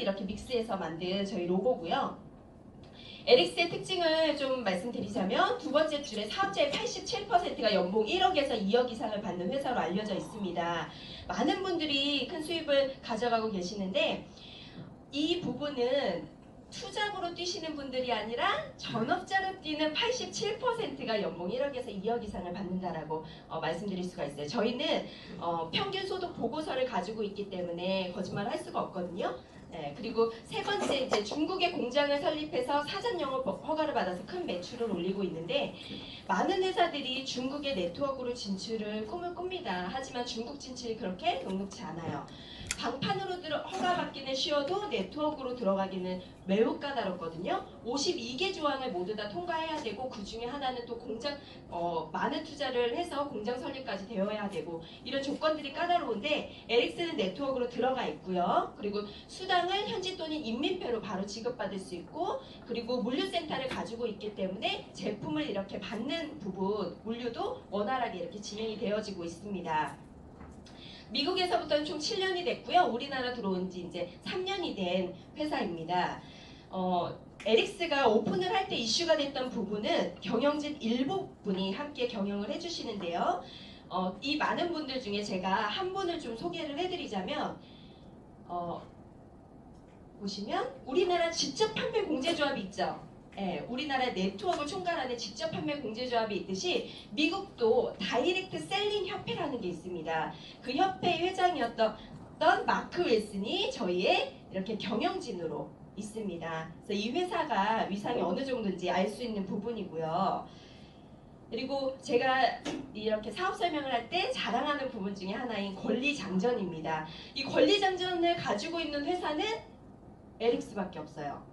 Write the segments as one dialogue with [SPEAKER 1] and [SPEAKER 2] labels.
[SPEAKER 1] 이렇게 믹스해서 만든 저희 로고고요. 에릭스의 특징을 좀 말씀드리자면 두 번째 줄에 사업자의 87%가 연봉 1억에서 2억 이상을 받는 회사로 알려져 있습니다. 많은 분들이 큰 수입을 가져가고 계시는데 이 부분은 투잡으로 뛰시는 분들이 아니라 전업자로 뛰는 87%가 연봉 1억에서 2억 이상을 받는다라고 말씀드릴 수가 있어요. 저희는 평균 소득 보고서를 가지고 있기 때문에 거짓말을 할 수가 없거든요. 네, 그리고 세 번째 이제 중국에 공장을 설립해서 사전 영업 허가를 받아서 큰 매출을 올리고 있는데 많은 회사들이 중국의 네트워크로 진출을 꿈을 꿉니다. 하지만 중국 진출이 그렇게 녹록지 않아요. 방판으로 허가받기는 쉬워도 네트워크로 들어가기는 매우 까다롭거든요. 52개 조항을 모두 다 통과해야 되고 그 중에 하나는 또 공장 많은 투자를 해서 공장 설립까지 되어야 되고 이런 조건들이 까다로운데 에릭스는 네트워크로 들어가 있고요. 그리고 수당을 현지 또는 인민폐로 바로 지급받을 수 있고 그리고 물류센터를 가지고 있기 때문에 제품을 이렇게 받는 부분 물류도 원활하게 이렇게 진행이 되어지고 있습니다. 미국에서부터는 총 7년이 됐고요. 우리나라 들어온 지 이제 3년이 된 회사입니다. 에릭스가 오픈을 할 때 이슈가 됐던 부분은 경영진 일부 분이 함께 경영을 해주시는데요. 이 많은 분들 중에 제가 한 분을 좀 소개를 해드리자면 보시면 우리나라 직접 판매 공제조합이 있죠. 예, 우리나라 네트워크를 총괄하는 직접 판매 공제조합이 있듯이 미국도 다이렉트 셀링 협회라는 게 있습니다. 그 협회의 회장이었던 마크 윌슨이 저희의 이렇게 경영진으로 있습니다. 그래서 이 회사가 위상이 어느 정도인지 알 수 있는 부분이고요. 그리고 제가 이렇게 사업 설명을 할 때 자랑하는 부분 중에 하나인 권리장전입니다. 이 권리장전을 가지고 있는 회사는 에릭스밖에 없어요.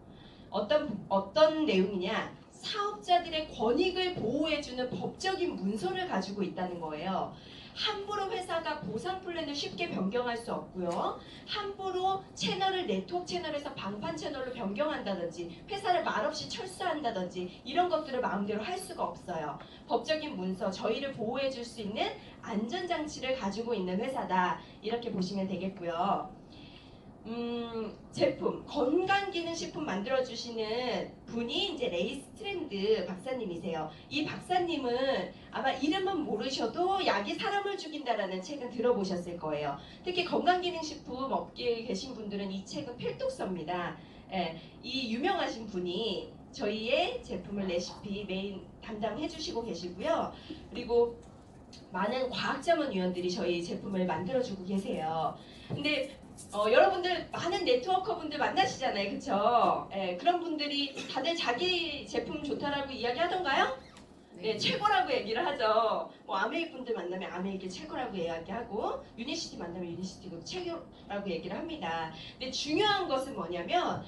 [SPEAKER 1] 어떤 내용이냐? 사업자들의 권익을 보호해주는 법적인 문서를 가지고 있다는 거예요. 함부로 회사가 보상 플랜을 쉽게 변경할 수 없고요. 함부로 채널을 네트워크 채널에서 방판 채널로 변경한다든지 회사를 말없이 철수한다든지 이런 것들을 마음대로 할 수가 없어요. 법적인 문서, 저희를 보호해줄 수 있는 안전장치를 가지고 있는 회사다. 이렇게 보시면 되겠고요. 제품, 건강기능식품 만들어주시는 분이 이제 레이 스트랜드 박사님이세요. 이 박사님은 아마 이름은 모르셔도 약이 사람을 죽인다라는 책은 들어보셨을 거예요. 특히 건강기능식품 업계에 계신 분들은 이 책은 필독서입니다. 예, 이 유명하신 분이 저희의 제품을 레시피 메인 담당해 주시고 계시고요. 그리고 많은 과학자문위원들이 저희 제품을 만들어주고 계세요. 근데 여러분들 많은 네트워커 분들 만나시잖아요. 그쵸? 예, 그런 분들이 다들 자기 제품 좋다라고 이야기하던가요? 네, 최고라고 얘기를 하죠. 뭐 아메이 분들 만나면 아메이게 최고라고 이야기하고 유니시티 만나면 유니시티도 최고라고 얘기를 합니다. 근데 중요한 것은 뭐냐면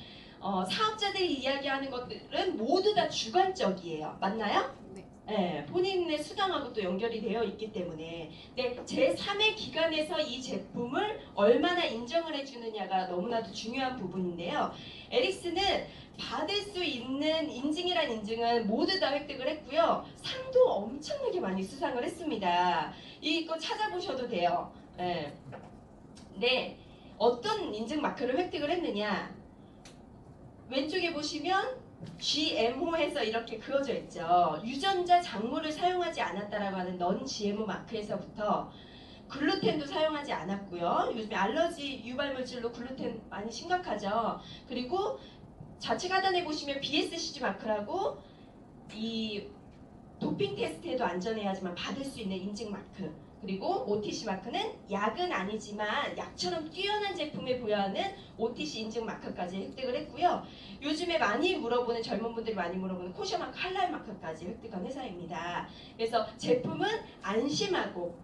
[SPEAKER 1] 사업자들이 이야기하는 것들은 모두 다 주관적이에요. 맞나요? 네, 본인의 수당하고 또 연결이 되어 있기 때문에 제3의 기관에서 이 제품을 얼마나 인정을 해주느냐가 너무나도 중요한 부분인데요. 에릭스는 받을 수 있는 인증이란 인증은 모두 다 획득을 했고요. 상도 엄청나게 많이 수상을 했습니다. 이거 찾아보셔도 돼요. 네. 네, 어떤 인증 마크를 획득을 했느냐. 왼쪽에 보시면 GMO에서 이렇게 그어져 있죠. 유전자 작물을 사용하지 않았다라고 하는 넌 GMO 마크에서부터 글루텐도 사용하지 않았고요. 요즘에 알러지 유발 물질로 글루텐 많이 심각하죠. 그리고 좌측 하단에 보시면 BSCG 마크라고 이 도핑 테스트에도 안전해야지만 받을 수 있는 인증 마크. 그리고 OTC 마크는 약은 아니지만 약처럼 뛰어난 제품을 부여하는 OTC 인증 마크까지 획득을 했고요. 요즘에 많이 물어보는 젊은 분들이 많이 물어보는 코셔 마크, 할랄 마크까지 획득한 회사입니다. 그래서 제품은 안심하고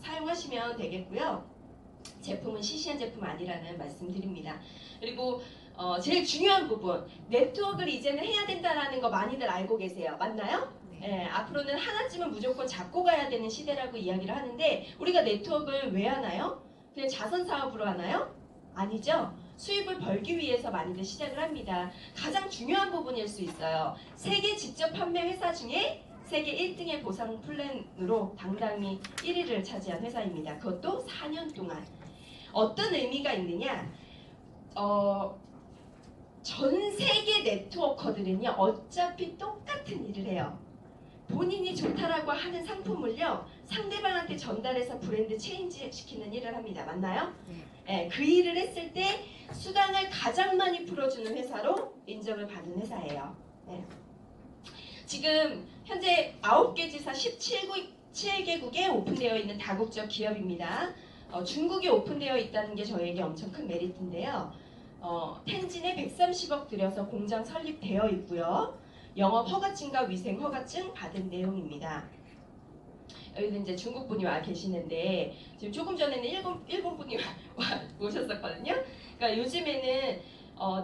[SPEAKER 1] 사용하시면 되겠고요. 제품은 시시한 제품 아니라는 말씀드립니다. 그리고 제일 중요한 부분, 네트워크를 이제는 해야 된다는 거 많이들 알고 계세요. 맞나요? 네, 앞으로는 하나쯤은 무조건 잡고 가야 되는 시대라고 이야기를 하는데 우리가 네트워크를 왜 하나요? 그냥 자선 사업으로 하나요? 아니죠. 수입을 벌기 위해서 많이들 시작을 합니다. 가장 중요한 부분일 수 있어요. 세계 직접 판매 회사 중에 세계 1등의 보상 플랜으로 당당히 1위를 차지한 회사입니다. 그것도 4년 동안. 어떤 의미가 있느냐? 전 세계 네트워커들은요 어차피 똑같은 일을 해요. 본인이 좋다라고 하는 상품을요 상대방한테 전달해서 브랜드 체인지 시키는 일을 합니다. 맞나요? 네, 그 일을 했을 때 수당을 가장 많이 풀어주는 회사로 인정을 받은 회사예요. 네. 지금 현재 9개 지사 17개국에 오픈되어 있는 다국적 기업입니다. 중국에 오픈되어 있다는 게 저에게 엄청 큰 메리트인데요. 텐진에 130억 들여서 공장 설립되어 있고요. 영업 허가증과 위생 허가증 받은 내용입니다. 여기도 이제 중국 분이 와 계시는데 지금 조금 전에는 일본 분이 오셨었거든요. 그러니까 요즘에는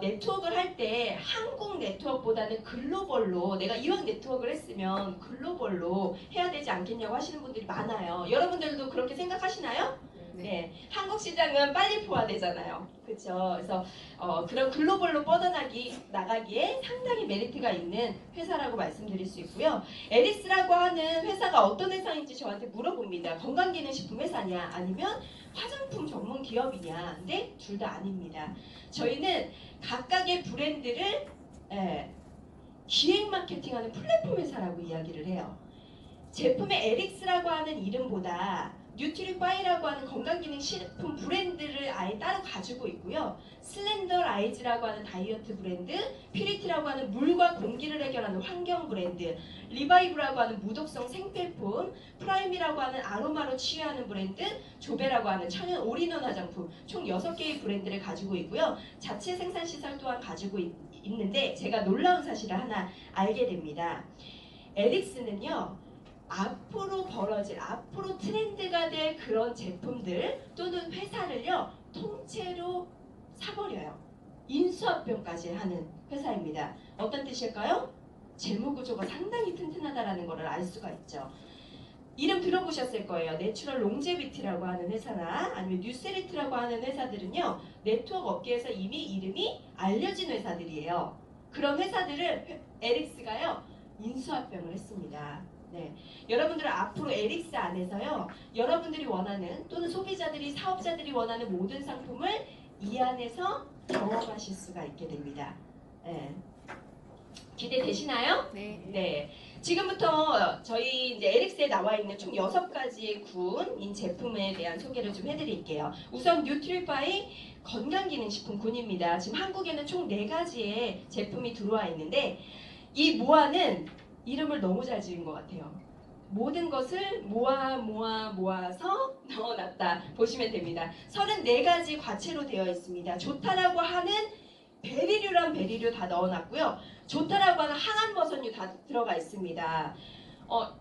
[SPEAKER 1] 네트워크를 할 때 한국 네트워크보다는 글로벌로 내가 이왕 네트워크를 했으면 글로벌로 해야 되지 않겠냐고 하시는 분들이 많아요. 여러분들도 그렇게 생각하시나요? 네, 한국 시장은 빨리 포화되잖아요. 그렇죠? 그래서 그런 글로벌로 나가기에 상당히 메리트가 있는 회사라고 말씀드릴 수 있고요. 에릭스라고 하는 회사가 어떤 회사인지 저한테 물어봅니다. 건강기능식품 회사냐 아니면 화장품 전문 기업이냐. 근데 둘 다 아닙니다. 저희는 각각의 브랜드를 기획 마케팅하는 플랫폼 회사라고 이야기를 해요. 제품의 에릭스라고 하는 이름보다 뉴트리파이라고 하는 건강기능식품 브랜드를 아예 따로 가지고 있고요. 슬렌더 라이즈라고 하는 다이어트 브랜드, 퓨리티라고 하는 물과 공기를 해결하는 환경 브랜드, 리바이브라고 하는 무독성 생필품, 프라임이라고 하는 아로마로 치유하는 브랜드, 조베라고 하는 천연 올인원 화장품 총 6개의 브랜드를 가지고 있고요. 자체 생산 시설 또한 가지고 있는데 제가 놀라운 사실을 하나 알게 됩니다. 에릭스는요. 앞으로 트렌드가 될 그런 제품들 또는 회사를요 통째로 사버려요. 인수합병까지 하는 회사입니다. 어떤 뜻일까요? 재무구조가 상당히 튼튼하다는 것을 알 수가 있죠. 이름 들어보셨을 거예요. 내추럴 롱제비티라고 하는 회사나 아니면 뉴세리트라고 하는 회사들은요 네트워크 업계에서 이미 이름이 알려진 회사들이에요. 그런 회사들을 에릭스가요 인수합병을 했습니다. 네, 여러분들은 앞으로 에릭스 안에서요 여러분들이 원하는 또는 소비자들이 사업자들이 원하는 모든 상품을 이 안에서 경험하실 수가 있게 됩니다. 네. 기대되시나요?
[SPEAKER 2] 네.
[SPEAKER 1] 네. 지금부터 저희 이제 에릭스에 나와 있는 총 6가지의 군인 제품에 대한 소개를 좀 해드릴게요. 우선 뉴트리파이 건강기능식품 군입니다. 지금 한국에는 총 4가지의 제품이 들어와 있는데 이 모아는 이름을 너무 잘 지은 것 같아요. 모든 것을 모아서 넣어놨다 보시면 됩니다. 34가지 과체로 되어 있습니다. 좋다라고 하는 베리류란 베리류 다 넣어놨고요. 좋다라고 하는 항암버섯류 다 들어가 있습니다.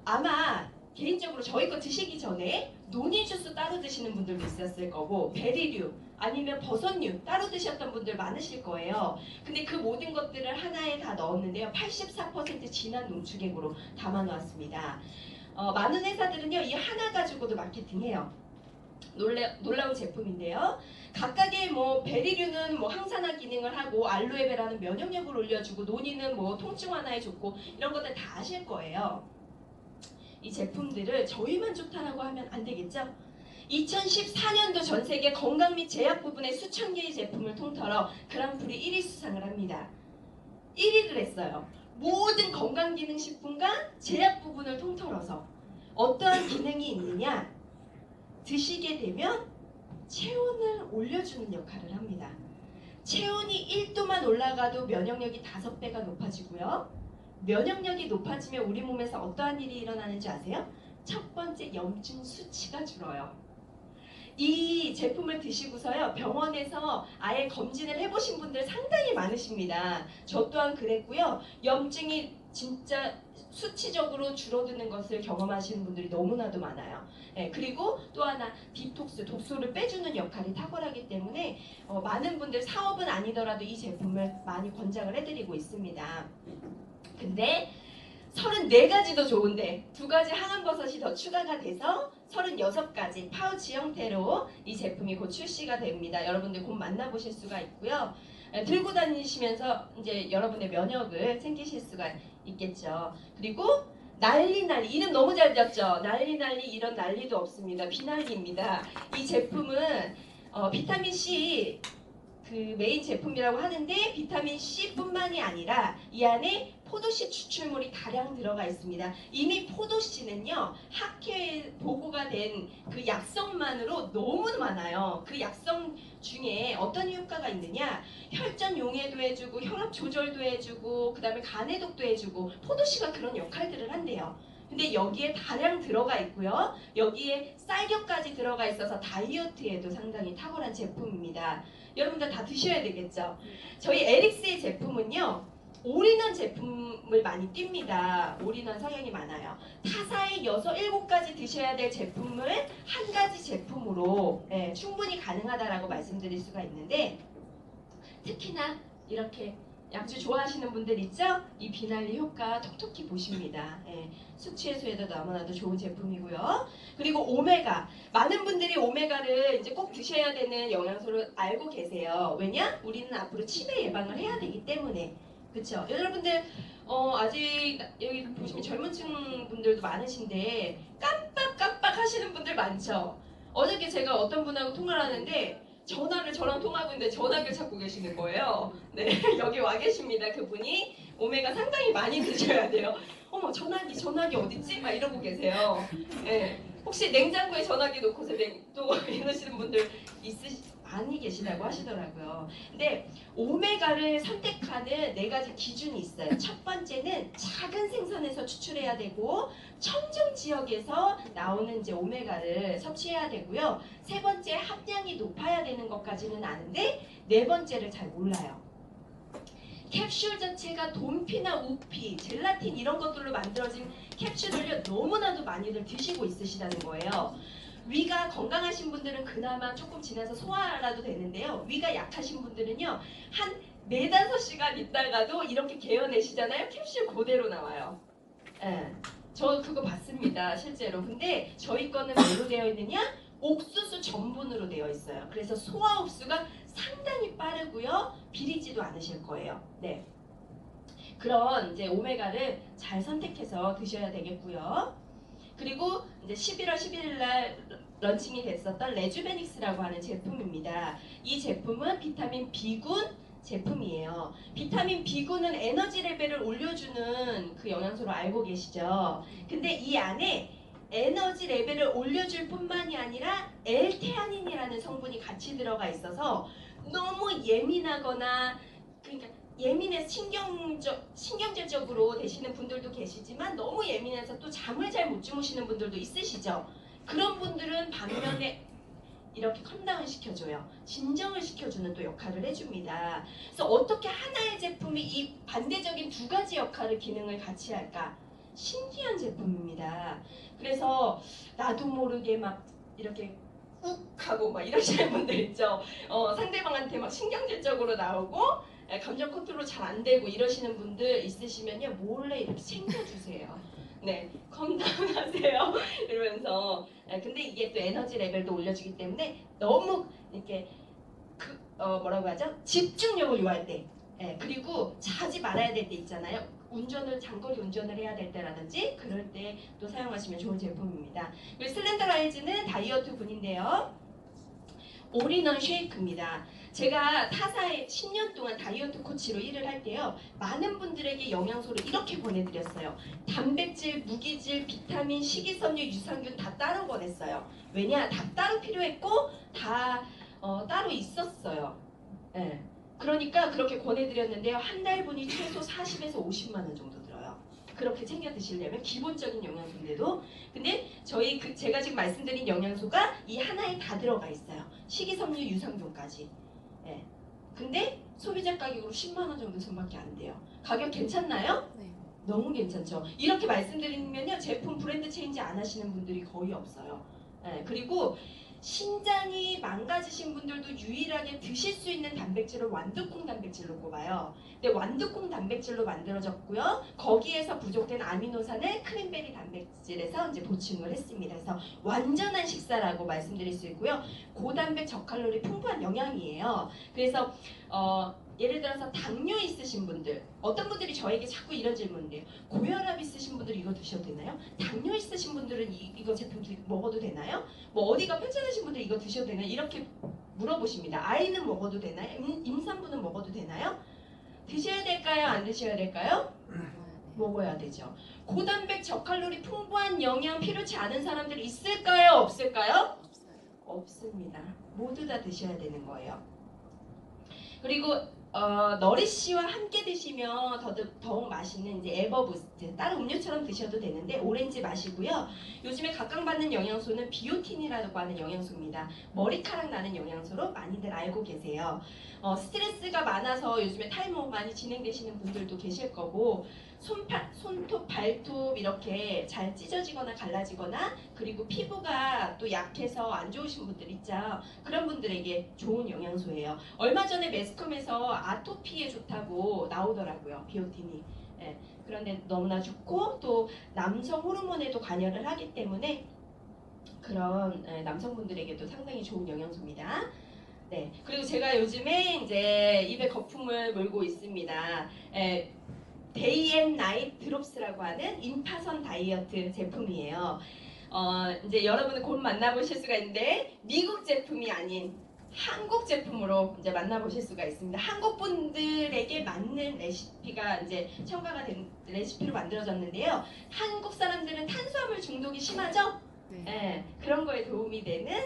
[SPEAKER 1] 아마 개인적으로 저희 거 드시기 전에 논이 주스 따로 드시는 분들도 있었을 거고 베리류 아니면 버섯류 따로 드셨던 분들 많으실 거예요. 근데 그 모든 것들을 하나에 다 넣었는데요. 84% 진한 농축액으로 담아놓았습니다. 많은 회사들은요 이 하나 가지고도 마케팅해요. 놀라운 제품인데요. 각각의 베리류는 항산화 기능을 하고 알로에베라는 면역력을 올려주고 논이는 통증 완화에 좋고 이런 것들 다 아실 거예요. 이 제품들을 저희만 좋다라고 하면 안 되겠죠? 2014년도 전 세계 건강 및 제약 부분의 수천 개의 제품을 통틀어 그랑프리 1위 수상을 합니다. 1위를 했어요. 모든 건강기능식품과 제약 부분을 통틀어서 어떠한 기능이 있느냐? 드시게 되면 체온을 올려주는 역할을 합니다. 체온이 1도만 올라가도 면역력이 5배가 높아지고요. 면역력이 높아지면 우리 몸에서 어떠한 일이 일어나는지 아세요? 첫 번째 염증 수치가 줄어요. 이 제품을 드시고서요 병원에서 아예 검진을 해보신 분들 상당히 많으십니다. 저 또한 그랬고요. 염증이 진짜 수치적으로 줄어드는 것을 경험하시는 분들이 너무나도 많아요. 네, 그리고 또 하나 디톡스, 독소를 빼주는 역할이 탁월하기 때문에 많은 분들 사업은 아니더라도 이 제품을 많이 권장을 해드리고 있습니다. 근데 34가지도 좋은데 2가지 항암버섯이 더 추가가 돼서 36가지 파우치 형태로 이 제품이 곧 출시가 됩니다. 여러분들 곧 만나보실 수가 있고요. 들고 다니시면서 이제 여러분의 면역을 챙기실 수가 있겠죠. 그리고 난리 이름 너무 잘 지었죠. 난리 이런 난리도 없습니다. 비난리입니다. 이 제품은 비타민C 그 메인 제품이라고 하는데 비타민 C뿐만이 아니라 이 안에 포도씨 추출물이 다량 들어가 있습니다. 이미 포도씨는요, 학회에 보고가 된 그 약성만으로 너무 많아요. 그 약성 중에 어떤 효과가 있느냐, 혈전 용해도 해주고 혈압 조절도 해주고 그 다음에 간 해독도 해주고 포도씨가 그런 역할들을 한대요. 근데 여기에 다량 들어가 있고요. 여기에 쌀겹까지 들어가 있어서 다이어트에도 상당히 탁월한 제품입니다. 여러분들 다 드셔야 되겠죠? 저희 에릭스의 제품은요, 올인원 제품을 많이 띱니다. 올인원 성향이 많아요. 타사의 6, 7가지 드셔야 될 제품을 한 가지 제품으로 충분히 가능하다라고 말씀드릴 수가 있는데, 특히나 이렇게 약주 좋아하시는 분들 있죠? 이 비날리 효과 톡톡히 보십니다. 수치 해소에도 너무나도 좋은 제품이고요. 그리고 오메가, 많은 분들이 오메가를 이제 꼭 드셔야 되는 영양소를 알고 계세요. 왜냐? 우리는 앞으로 치매 예방을 해야 되기 때문에. 그렇죠? 여러분들 아직 여기 보시면 젊은 층 분들도 많으신데 깜빡깜빡 하시는 분들 많죠? 어저께 제가 어떤 분하고 통화를 하는데 전화를 저랑 통화하고 있는데 전화기를 찾고 계시는 거예요. 네, 여기 와 계십니다. 그분이 오메가 상당히 많이 드셔야 돼요. 어머, 전화기 어딨지? 막 이러고 계세요. 네, 혹시 냉장고에 전화기 놓고서 또 이러시는 분들 많이 계시다고 하시더라고요. 근데 오메가를 선택하는 4가지 기준이 있어요. 첫 번째는 작은 생선에서 추출해야 되고 청정 지역에서 나오는 이제 오메가를 섭취해야 되고요. 세 번째, 함량이 높아야 되는 것까지는 아는데 네 번째를 잘 몰라요. 캡슐 자체가 돈피나 우피, 젤라틴 이런 것들로 만들어진 캡슐을 너무나도 많이들 드시고 있으시다는 거예요. 위가 건강하신 분들은 그나마 조금 지나서 소화라도 되는데요. 위가 약하신 분들은요, 한 4-5시간 있다가도 이렇게 개어내시잖아요. 캡슐 그대로 나와요. 저 그거 봤습니다, 실제로. 근데 저희 거는 뭐로 되어 있느냐? 옥수수 전분으로 되어 있어요. 그래서 소화 흡수가 상당히 빠르고요. 비리지도 않으실 거예요. 네. 그런 이제 오메가를 잘 선택해서 드셔야 되겠고요. 그리고 이제 11월 11일 날 런칭이 됐었던 레주베닉스라고 하는 제품입니다. 이 제품은 비타민 B군 제품이에요. 비타민 B군은 에너지 레벨을 올려주는 그 영양소로 알고 계시죠? 근데 이 안에 에너지 레벨을 올려줄 뿐만이 아니라 L테아닌이라는 성분이 같이 들어가 있어서 너무 예민하거나, 그러니까 예민해서 신경질적으로 되시는 분들도 계시지만 너무 예민해서 또 잠을 잘 못 주무시는 분들도 있으시죠. 그런 분들은 반면에 이렇게 컴다운 시켜줘요. 진정을 시켜주는 또 역할을 해줍니다. 그래서 어떻게 하나의 제품이 이 반대적인 2가지 역할을, 기능을 같이 할까? 신기한 제품입니다. 그래서 나도 모르게 막 이렇게 욱 하고 막 이러시는 분들 있죠. 상대방한테 막 신경질적으로 나오고 감정 컨트롤 잘 안 되고 이러시는 분들 있으시면요, 몰래 이렇게 챙겨주세요. 네, 컴다운 하세요. 이러면서. 근데 이게 또 에너지 레벨도 올려주기 때문에 너무 이렇게 뭐라고 하죠? 집중력을 요할 때, 그리고 자지 말아야 될 때 있잖아요. 장거리 운전을 해야 될 때라든지 그럴 때 또 사용하시면 좋은 제품입니다. 그리고 슬렌더라이즈는 다이어트 군인데요. 올인원 쉐이크입니다. 제가 타사에 10년 동안 다이어트 코치로 일을 할 때요, 많은 분들에게 영양소를 이렇게 보내드렸어요. 단백질, 무기질, 비타민, 식이섬유, 유산균 다 따로 보냈어요. 왜냐? 다 따로 필요했고 다 따로 있었어요. 그러니까 그렇게 권해드렸는데요. 한 달분이 최소 40에서 50만 원 정도 들어요. 그렇게 챙겨 드시려면 기본적인 영양소인데도. 근데 제가 지금 말씀드린 영양소가 이 하나에 다 들어가 있어요. 식이섬유, 유산균까지. 근데 소비자 가격으로 10만 원 정도 선밖에 안 돼요. 가격 괜찮나요?
[SPEAKER 2] 네.
[SPEAKER 1] 너무 괜찮죠. 이렇게 말씀드리면요, 제품 브랜드 체인지 안 하시는 분들이 거의 없어요. 그리고 신장이 망가지신 분들도 유일하게 드실 수 있는 단백질을 완두콩 단백질로 꼽아요. 근데 완두콩 단백질로 만들어졌고요. 거기에서 부족된 아미노산을 크랜베리 단백질에서 이제 보충을 했습니다. 그래서 완전한 식사라고 말씀드릴 수 있고요. 고단백 저칼로리 풍부한 영양이에요. 그래서 예를 들어서 당뇨 있으신 분들, 어떤 분들이 저에게 자꾸 이런 질문을 해요. 고혈압 있으신 분들 이거 드셔도 되나요? 당뇨 있으신 분들은 이거 제품 먹어도 되나요? 뭐 어디가 편찮으신 분들 이거 드셔도 되나요? 이렇게 물어보십니다. 아이는 먹어도 되나요? 임산부는 먹어도 되나요? 드셔야 될까요? 안 드셔야 될까요? 먹어야 되죠. 고단백 저칼로리 풍부한 영양 필요치 않은 사람들 있을까요? 없을까요? 없습니다. 모두 다 드셔야 되는 거예요. 그리고 너리씨와 함께 드시면 더욱 맛있는 이제 에버부스트, 다른 음료처럼 드셔도 되는데 오렌지 마시고요. 요즘에 각광받는 영양소는 비오틴이라고 하는 영양소입니다. 머리카락 나는 영양소로 많이들 알고 계세요. 스트레스가 많아서 요즘에 탈모 많이 진행되시는 분들도 계실 거고, 손톱, 발톱 이렇게 잘 찢어지거나 갈라지거나, 그리고 피부가 또 약해서 안 좋으신 분들 있죠. 그런 분들에게 좋은 영양소예요. 얼마 전에 매스컴에서 아토피에 좋다고 나오더라고요, 비오틴이. 예, 그런데 너무나 좋고 또 남성 호르몬에도 관여를 하기 때문에 그런 남성분들에게도 상당히 좋은 영양소입니다. 네, 그리고 제가 요즘에 이제 입에 거품을 물고 있습니다. 데이 앤 나잇 드롭스라고 하는 임파선 다이어트 제품이에요. 이제 여러분은 곧 만나보실 수가 있는데 미국 제품이 아닌 한국 제품으로 이제 만나보실 수가 있습니다. 한국 분들에게 맞는 레시피가 이제 첨가가 된 레시피로 만들어졌는데요. 한국 사람들은 탄수화물 중독이 심하죠? 네, 그런 거에 도움이 되는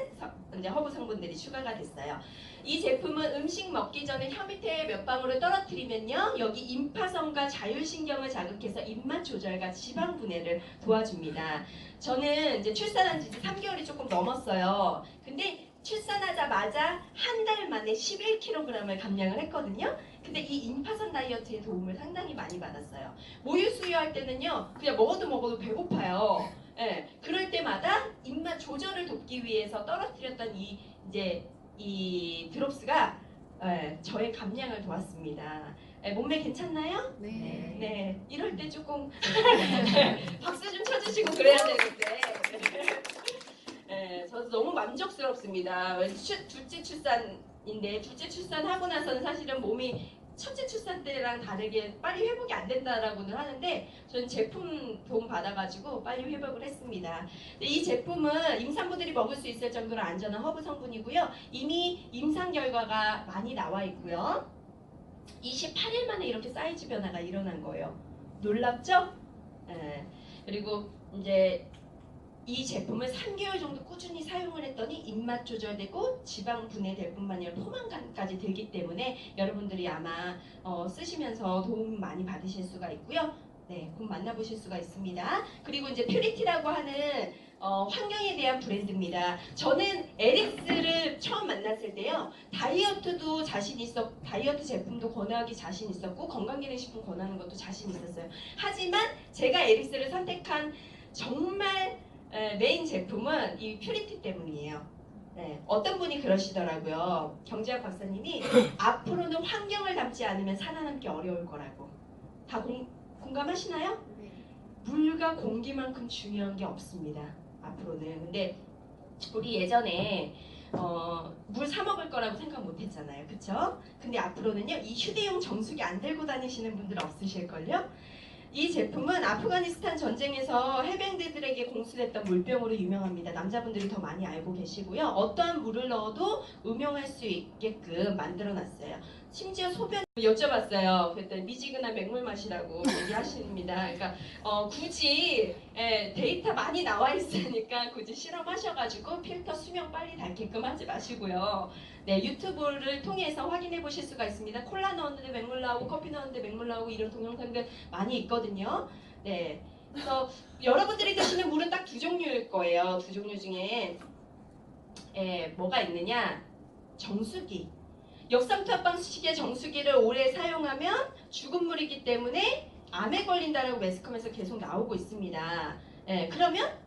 [SPEAKER 1] 이제 허브 성분들이 추가가 됐어요. 이 제품은 음식 먹기 전에 혀 밑에 몇 방울을 떨어뜨리면요, 여기 임파선과 자율신경을 자극해서 입맛 조절과 지방 분해를 도와줍니다. 저는 이제 출산한 지 3개월이 조금 넘었어요. 근데 출산하자마자 한 달 만에 11kg을 감량을 했거든요. 근데 이 임파선 다이어트의 도움을 상당히 많이 받았어요. 모유 수유할 때는요, 그냥 먹어도 배고파요. 예, 그럴 때마다 입맛 조절을 돕기 위해서 떨어뜨렸던 이 드롭스가 저의 감량을 도왔습니다. 몸매 괜찮나요?
[SPEAKER 2] 네.
[SPEAKER 1] 네, 이럴 때 조금 박수 좀 쳐주시고 그래야 되는데. 저도 너무 만족스럽습니다. 둘째 출산인데, 둘째 출산하고 나서는 사실은 몸이 첫째 출산 때랑 다르게 빨리 회복이 안 된다라고는 하는데, 저는 제품 도움 받아가지고 빨리 회복을 했습니다. 이 제품은 임산부들이 먹을 수 있을 정도로 안전한 허브 성분이고요. 이미 임상 결과가 많이 나와 있고요. 28일 만에 이렇게 사이즈 변화가 일어난 거예요. 놀랍죠? 그리고 이제 이 제품을 3개월 정도 꾸준히 사용을 했더니 입맛 조절되고 지방 분해될 뿐만 아니라 포만감까지 들기 때문에 여러분들이 아마 쓰시면서 도움 많이 받으실 수가 있고요. 네, 곧 만나보실 수가 있습니다. 그리고 이제 퓨리티라고 하는 환경에 대한 브랜드입니다. 저는 에릭스를 처음 만났을 때요, 다이어트도 자신 다이어트 제품도 권하기 자신 있었고 건강기능식품 권하는 것도 자신 있었어요. 하지만 제가 에릭스를 선택한 정말 메인 제품은 이 퓨리티 때문이에요. 네, 어떤 분이 그러시더라고요. 경제학 박사님이 앞으로는 환경을 담지 않으면 살아남기 어려울 거라고. 다 공감하시나요? 물과 공기만큼 중요한 게 없습니다. 앞으로는. 근데 우리 예전에 물 사 먹을 거라고 생각 못 했잖아요. 그쵸? 근데 앞으로는요, 이 휴대용 정수기 안 들고 다니시는 분들 없으실걸요? 이 제품은 아프가니스탄 전쟁에서 해병대들에게 공수됐던 물병으로 유명합니다. 남자분들이 더 많이 알고 계시고요. 어떠한 물을 넣어도 음용할 수 있게끔 만들어놨어요. 심지어 소변 여쭤봤어요. 그랬더니 미지근한 맹물 맛이라고 얘기하십니다. 그러니까 굳이 데이터 많이 나와 있으니까 굳이 실험하셔가지고 필터 수명 빨리 닳게끔 하지 마시고요. 네, 유튜브를 통해서 확인해 보실 수가 있습니다. 콜라 넣었는데 맹물 나오고 커피 넣었는데 맹물 나오고 이런 동영상들 많이 있거든요. 네, 그래서 여러분들이 드시는 물은 딱 두 종류일 거예요. 두 종류 중에 뭐가 있느냐? 정수기. 역삼투압 방식의 정수기를 오래 사용하면 죽은 물이기 때문에 암에 걸린다라고 매스컴에서 계속 나오고 있습니다. 그러면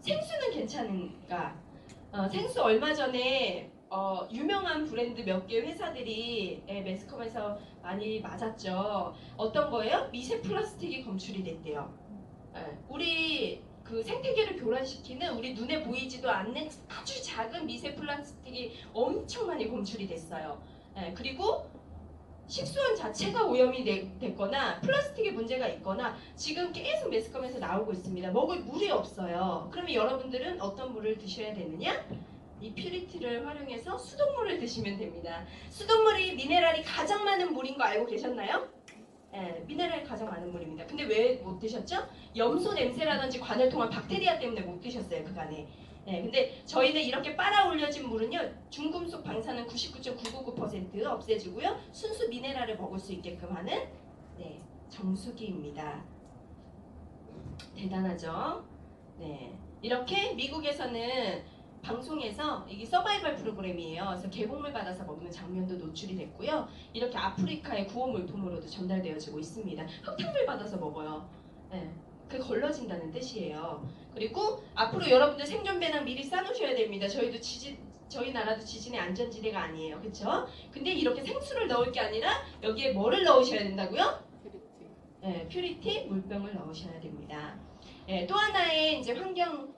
[SPEAKER 1] 생수는 괜찮은가? 생수 얼마 전에 유명한 브랜드 몇 개 회사들이 매스컴에서 많이 맞았죠. 어떤 거예요? 미세 플라스틱이 검출이 됐대요. 우리 그 생태계를 교란시키는, 우리 눈에 보이지도 않는 아주 작은 미세 플라스틱이 엄청 많이 검출이 됐어요. 그리고 식수원 자체가 오염이 됐거나 플라스틱에 문제가 있거나 지금 계속 매스컴에서 나오고 있습니다. 먹을 물이 없어요. 그러면 여러분들은 어떤 물을 드셔야 되느냐? 이 퓨리티를 활용해서 수돗물을 드시면 됩니다. 수돗물이 미네랄이 가장 많은 물인 거 알고 계셨나요? 예, 미네랄이 가장 많은 물입니다. 근데 왜 못 드셨죠? 염소 냄새라든지 관을 통한 박테리아 때문에 못 드셨어요, 그간에. 예, 근데 저희는 이렇게 빨아 올려진 물은요, 중금속 방사능 99.999% 없애주고요, 순수 미네랄을 먹을 수 있게끔 하는 네, 정수기입니다. 대단하죠? 네, 이렇게 미국에서는 방송에서 이게 서바이벌 프로그램이에요. 그래서 개봉을 받아서 먹는 장면도 노출이 됐고요. 이렇게 아프리카의 구호 물품으로도 전달되어지고 있습니다. 흙탕물 받아서 먹어요. 네, 그 걸러진다는 뜻이에요. 그리고 앞으로 여러분들 생존 배낭 미리 싸놓으셔야 됩니다. 저희 나라도 지진의 안전지대가 아니에요. 그렇죠? 근데 이렇게 생수를 넣을 게 아니라 여기에 뭐를 넣으셔야 된다고요? 네, 퓨리티 물병을 넣으셔야 됩니다. 네, 또 하나의 이제 환경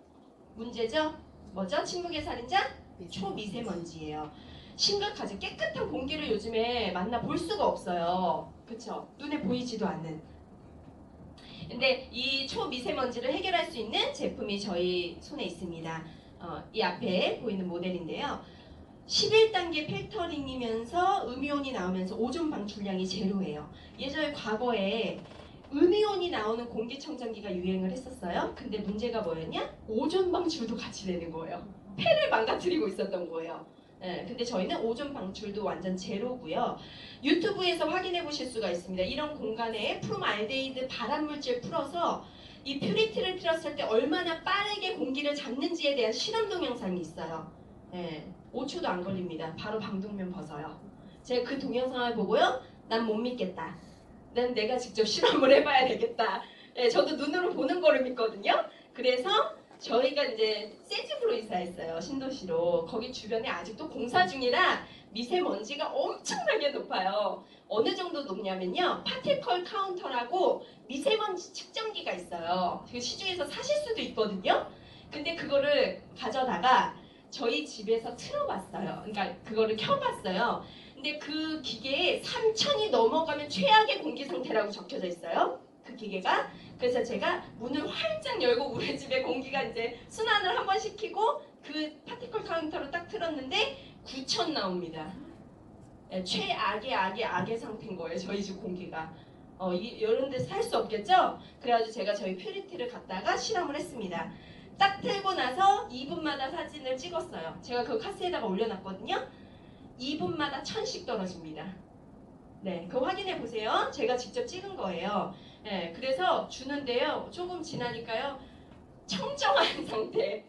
[SPEAKER 1] 문제죠. 뭐죠? 침묵의 살인자? 초미세먼지예요. 심각하죠. 깨끗한 공기를 요즘에 만나볼 수가 없어요. 그쵸? 눈에 보이지도 않는. 근데 이 초미세먼지를 해결할 수 있는 제품이 저희 손에 있습니다. 이 앞에 보이는 모델인데요. 11단계 필터링이면서 음이온이 나오면서 오존 방출량이 제로예요. 예전에 과거에 음이온이 나오는 공기청정기가 유행을 했었어요. 근데 문제가 뭐였냐? 오존 방출도 같이 되는 거예요. 폐를 망가뜨리고 있었던 거예요. 네, 근데 저희는 오존 방출도 완전 제로고요. 유튜브에서 확인해 보실 수가 있습니다. 이런 공간에 프롬알데히드 발암물질 풀어서 이 퓨리티를 틀었을 때 얼마나 빠르게 공기를 잡는지에 대한 실험 동영상이 있어요. 네, 5초도 안 걸립니다. 바로 방독면 벗어요. 제가 그 동영상을 보고요, 난 못 믿겠다. 난 내가 직접 실험을 해봐야 되겠다. 네, 저도 눈으로 보는 거를 믿거든요. 그래서 저희가 이제 세집으로 이사했어요. 신도시로. 거기 주변에 아직도 공사 중이라 미세먼지가 엄청나게 높아요. 어느 정도 높냐면요, 파티컬 카운터라고 미세먼지 측정기가 있어요. 그 시중에서 사실 수도 있거든요. 근데 그거를 가져다가 저희 집에서 틀어봤어요. 그러니까 그거를 켜봤어요. 근데 그 기계에 3000이 넘어가면 최악의 공기 상태라고 적혀져 있어요. 그 기계가. 그래서 제가 문을 활짝 열고 우리 집에 공기가 이제 순환을 한번 시키고 그 파티클 카운터로 딱 틀었는데 9000 나옵니다. 네, 최악의 악의 상태인 거예요. 저희 집 공기가. 이런 데서 살 수 없겠죠? 그래가지고 제가 저희 퓨리티를 갖다가 실험을 했습니다. 딱 틀고 나서 2분마다 사진을 찍었어요. 제가 그 카스에다가 올려놨거든요. 2분마다 1000씩 떨어집니다. 네, 그거 확인해 보세요. 제가 직접 찍은 거예요. 네, 그래서 주는데요, 조금 지나니까요, 청정한 상태.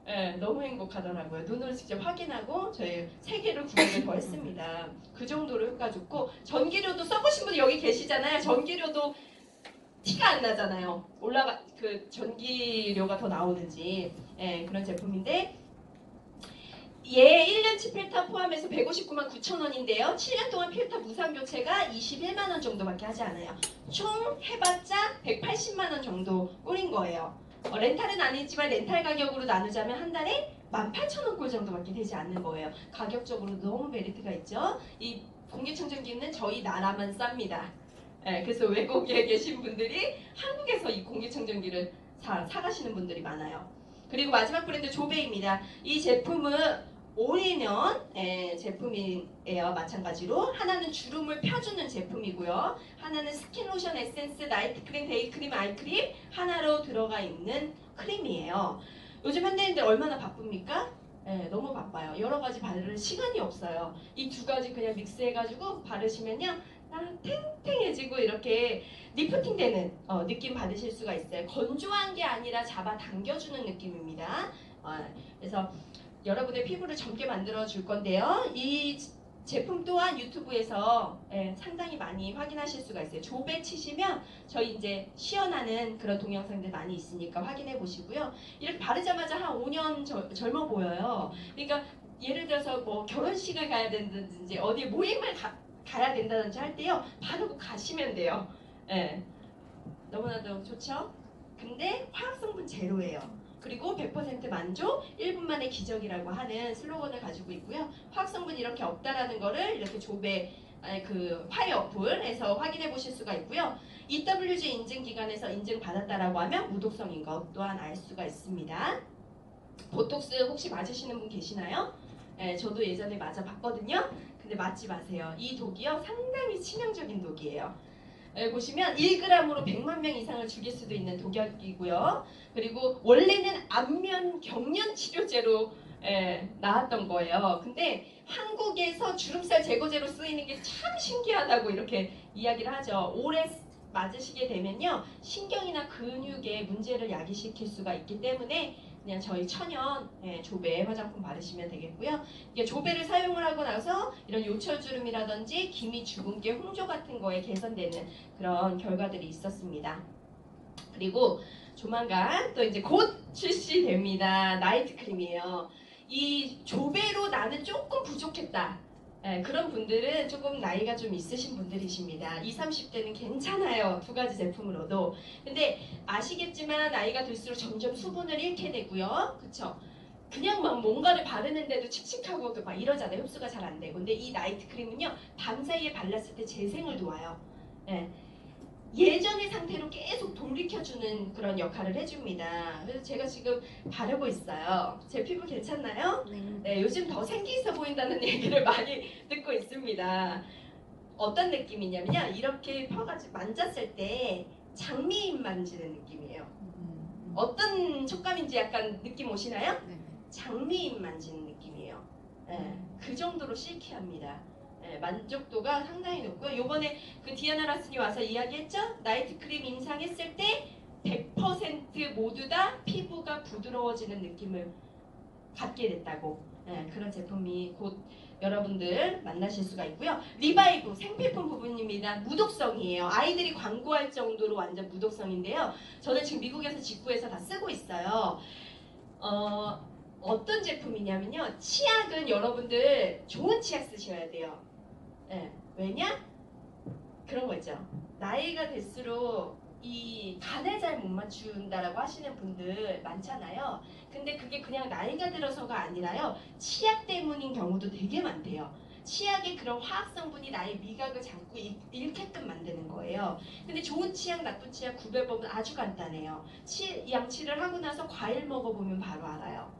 [SPEAKER 1] 네, 너무 행복하더라고요. 눈으로 직접 확인하고 저희 3개를 구매를 더 했습니다. 그 정도로 효과 좋고, 전기료도 써보신 분이 여기 계시잖아요. 전기료도 티가 안 나잖아요. 그 전기료가 더 나오는지. 네, 그런 제품인데, 얘 1년치 필터 포함해서 159만 9천 원인데요. 7년 동안 필터 무상 교체가 21만 원 정도밖에 하지 않아요. 총 해봤자 180만 원 정도 꼴인 거예요. 렌탈은 아니지만 렌탈 가격으로 나누자면 한 달에 18,000원 꼴 정도밖에 되지 않는 거예요. 가격적으로 너무 메리트가 있죠. 이 공기청정기는 저희 나라만 쌉니다. 네, 그래서 외국에 계신 분들이 한국에서 이 공기청정기를 사가시는 분들이 많아요. 그리고 마지막 브랜드 조베입니다. 이 제품은 올인원 제품이에요. 마찬가지로 하나는 주름을 펴주는 제품이고요. 하나는 스킨로션, 에센스, 나이트크림, 데이크림, 아이크림 하나로 들어가 있는 크림이에요. 요즘 현대인들 얼마나 바쁩니까? 네, 너무 바빠요. 여러 가지 바를 시간이 없어요. 이 두 가지 그냥 믹스해가지고 바르시면요, 탱탱해지고 이렇게 리프팅되는 느낌 받으실 수가 있어요. 건조한 게 아니라 잡아당겨주는 느낌입니다. 그래서 여러분의 피부를 젊게 만들어 줄 건데요. 이 제품 또한 유튜브에서 상당히 많이 확인하실 수가 있어요. 조배 치시면 저희 이제 시연하는 그런 동영상들 많이 있으니까 확인해 보시고요. 이렇게 바르자마자 한 5년 젊어 보여요. 그러니까 예를 들어서 뭐 결혼식을 가야 된다든지 어디 모임을 가야 된다든지 할 때요, 바르고 가시면 돼요. 예, 너무나도 좋죠? 근데 화학성분 제로예요. 그리고 100% 만족, 1분 만의 기적이라고 하는 슬로건을 가지고 있고요. 화학성분이 이렇게 없다라는 거를 이렇게 조배 그 파이 어플에서 확인해 보실 수가 있고요. EWG 인증기관에서 인증받았다라고 하면 무독성인 것 또한 알 수가 있습니다. 보톡스 혹시 맞으시는 분 계시나요? 네, 저도 예전에 맞아봤거든요. 근데 맞지 마세요. 이 독이요 상당히 치명적인 독이에요. 보시면 1g으로 100만 명 이상을 죽일 수도 있는 독약이고요. 그리고 원래는 안면 경련 치료제로 나왔던 거예요. 근데 한국에서 주름살 제거제로 쓰이는 게 참 신기하다고 이렇게 이야기를 하죠. 오래 맞으시게 되면요 신경이나 근육에 문제를 야기시킬 수가 있기 때문에 그냥 저희 천연 조배 화장품 바르시면 되겠고요. 이게 조배를 사용을 하고 나서 이런 요철주름이라든지 기미, 주근깨, 홍조 같은 거에 개선되는 그런 결과들이 있었습니다. 그리고 조만간 또 이제 곧 출시됩니다. 나이트 크림이에요. 이 조배로 나는 조금 부족했다. 그런 분들은 조금 나이가 좀 있으신 분들이십니다. 20, 30대는 괜찮아요. 두 가지 제품으로도. 근데 아시겠지만 나이가 들수록 점점 수분을 잃게 되고요. 그쵸? 그냥 막 뭔가를 바르는데도 칙칙하고 막 이러잖아요. 흡수가 잘 안 되고. 근데 이 나이트 크림은요. 밤 사이에 발랐을 때 재생을 도와요. 예전의 상태로 계속 돌이켜주는 그런 역할을 해줍니다. 그래서 제가 지금 바르고 있어요. 제 피부 괜찮나요? 네, 요즘 더 생기 있어 보인다는 얘기를 많이 듣고 있습니다. 어떤 느낌이냐면요. 이렇게 펴가지고 만졌을 때 장미잎 만지는 느낌이에요. 어떤 촉감인지 약간 느낌 오시나요? 장미잎 만지는 느낌이에요. 그 정도로 실키합니다. 만족도가 상당히 높고요. 요번에 그 디아나 라슨이 와서 이야기했죠? 나이트 크림 임상했을 때 100% 모두 다 피부가 부드러워지는 느낌을 갖게 됐다고. 그런 제품이 곧 여러분들 만나실 수가 있고요. 리바이브 생필품 부분입니다. 무독성이에요. 아이들이 광고할 정도로 완전 무독성인데요. 저는 지금 미국에서 직구해서 다 쓰고 있어요. 어떤 제품이냐면요. 치약은 여러분들 좋은 치약 쓰셔야 돼요. 왜냐? 그런 거 있죠. 나이가 들수록 이 간을 잘 못 맞춘다라고 하시는 분들 많잖아요. 근데 그게 그냥 나이가 들어서가 아니라요. 치약 때문인 경우도 되게 많대요. 치약의 그런 화학 성분이 나의 미각을 잡고 잃게끔 만드는 거예요. 근데 좋은 치약, 나쁜 치약 구별법은 아주 간단해요. 양치를 하고 나서 과일 먹어보면 바로 알아요.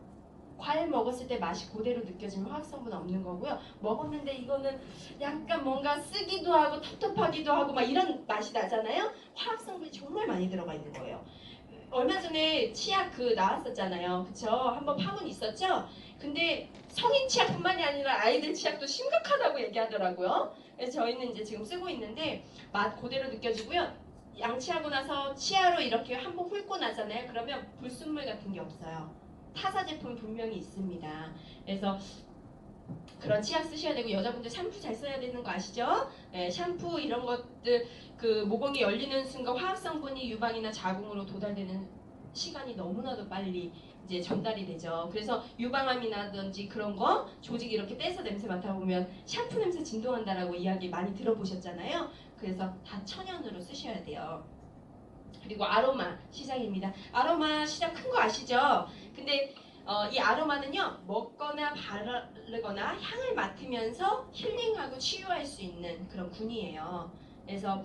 [SPEAKER 1] 과일 먹었을 때 맛이 그대로 느껴지면 화학성분 없는 거고요. 먹었는데 이거는 약간 뭔가 쓰기도 하고 텁텁하기도 하고 막 이런 맛이 나잖아요. 화학성분이 정말 많이 들어가 있는 거예요. 얼마 전에 치약 나왔었잖아요. 그쵸? 한번 파문 있었죠? 근데 성인 치약뿐만이 아니라 아이들 치약도 심각하다고 얘기하더라고요. 그래서 저희는 이제 지금 쓰고 있는데 맛 그대로 느껴지고요. 양치하고 나서 치아로 이렇게 한번 훑고 나잖아요. 그러면 불순물 같은 게 없어요. 타사 제품 분명히 있습니다. 그래서 그런 치약 쓰셔야 되고 여자분들 샴푸 잘 써야 되는 거 아시죠? 샴푸 이런 것들 모공이 열리는 순간 화학 성분이 유방이나 자궁으로 도달되는 시간이 너무나도 빨리 이제 전달이 되죠. 그래서 유방암이라든지 그런 거 조직 이렇게 떼서 냄새 맡아보면 샴푸 냄새 진동한다라고 이야기 많이 들어보셨잖아요. 그래서 다 천연으로 쓰셔야 돼요. 그리고 아로마 시장입니다. 아로마 시장 큰 거 아시죠? 근데 이 아로마는요 먹거나 바르거나 향을 맡으면서 힐링하고 치유할 수 있는 그런 군이에요. 그래서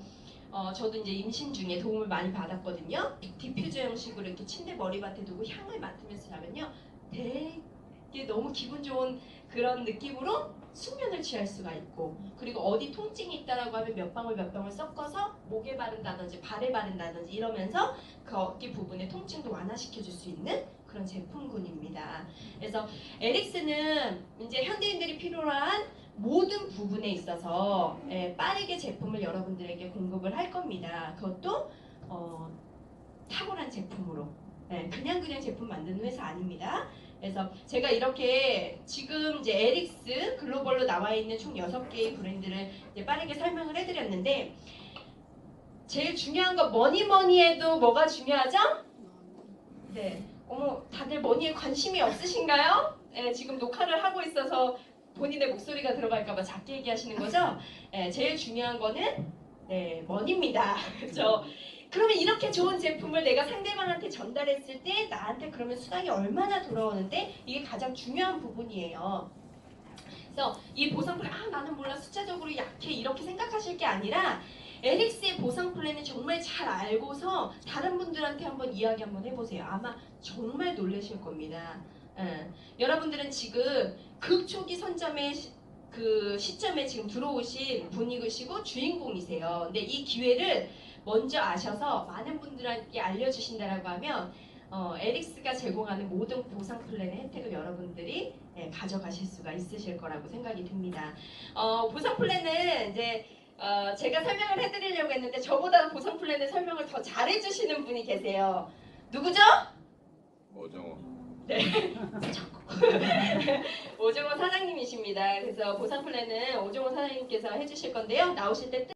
[SPEAKER 1] 저도 이제 임신 중에 도움을 많이 받았거든요. 디퓨저 형식으로 이렇게 침대 머리맡에 두고 향을 맡으면서 자면요 되게 너무 기분 좋은 그런 느낌으로 숙면을 취할 수가 있고, 그리고 어디 통증이 있다라고 하면 몇 방울 섞어서 목에 바른다든지 발에 바른다든지 이러면서 거기 부분의 통증도 완화시켜줄 수 있는 그런 제품군입니다. 그래서 에릭스는 이제 현대인들이 필요한 모든 부분에 있어서 빠르게 제품을 여러분들에게 공급을 할 겁니다. 그것도 탁월한 제품으로. 그냥 제품 만드는 회사 아닙니다. 그래서 제가 이렇게 지금 이제 에릭스 글로벌로 나와 있는 총 6개의 브랜드를 이제 빠르게 설명을 해드렸는데, 제일 중요한 거 뭐니 해도 뭐가 중요하죠? 네. 어머, 다들 머니에 관심이 없으신가요? 지금 녹화를 하고 있어서 본인의 목소리가 들어갈까봐 작게 얘기하시는 거죠? 제일 중요한 거는 머니입니다. 그렇죠? 그러면 이렇게 좋은 제품을 내가 상대방한테 전달했을 때 나한테 그러면 수당이 얼마나 돌아오는데, 이게 가장 중요한 부분이에요. 그래서 이 보상 플랜, 나는 몰라 숫자적으로 약해 이렇게 생각하실 게 아니라 에릭스의 보상 플랜을 정말 잘 알고서 다른 분들한테 한번 이야기 한번 해보세요. 아마 정말 놀라실 겁니다. 여러분들은 지금 극초기 선점의 그 시점에 지금 들어오신 분이시고 주인공이세요. 근데 이 기회를 먼저 아셔서 많은 분들에게 알려주신다라고 하면 에릭스가 제공하는 모든 보상 플랜의 혜택을 여러분들이 가져가실 수가 있으실 거라고 생각이 듭니다. 보상 플랜은 이제 제가 설명을 해드리려고 했는데 저보다 보상 플랜의 설명을 더 잘해주시는 분이 계세요. 누구죠?
[SPEAKER 2] 오정호.
[SPEAKER 1] 네. 오정호 사장님이십니다. 그래서 보상 플랜은 오정호 사장님께서 해주실 건데요. 나오실 때